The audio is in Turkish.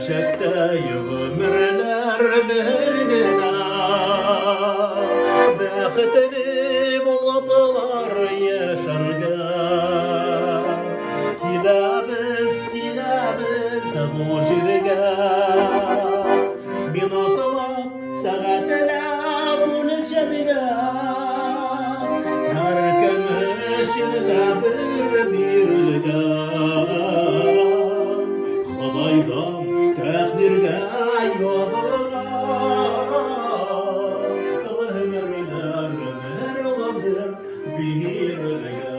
Çekte ömürler birgina Bəxtli bulutlar yaşarga Kilabız bu jirga Minutlap saatler ölçemiga Her kemişinde bir Xudaydan takdirga yazılgan Ömürler bir